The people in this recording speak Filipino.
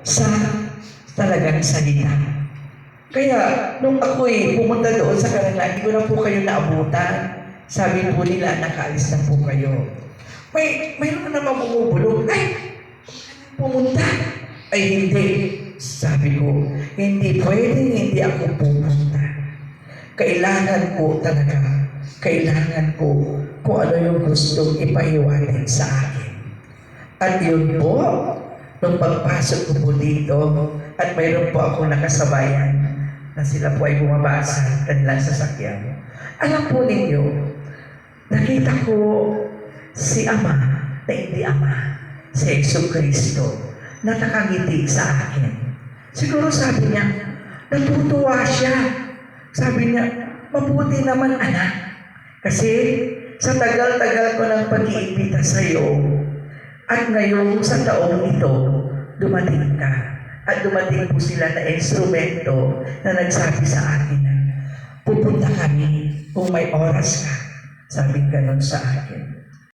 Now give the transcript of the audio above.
sa talagang salita. Kaya, nung ako'y pumunta doon sa kanila, hindi ko na po kayo naabutan. Sabi po nila, nakaalis na po kayo. Mayroon na naman bumubulong. Ay, pumunta. Ay, hindi. Sabi ko, hindi pwedeng hindi ako pumunta. Kailangan ko talaga. Kailangan ko kung ano yung gustong ipahiwatig sa akin. At yun po, nung pagpasok ko po dito, at mayroon po akong nakasabayan na sila po ay bumaba sa kanilang sasakyan. Alam po ninyo, nakita ko si Ama na hindi Ama, si Jesucristo, na nakangiti sa akin. Siguro sabi niya, natutuwa siya. Sabi niya, mabuti naman anak. Kasi sa tagal-tagal ko ng pag-iimbita sa iyo, at ngayon sa taong ito, dumating ka. At dumating po sila na instrumento na nagsabi sa akin na pupunta kami kung may oras ka. Sabi ganon sa akin.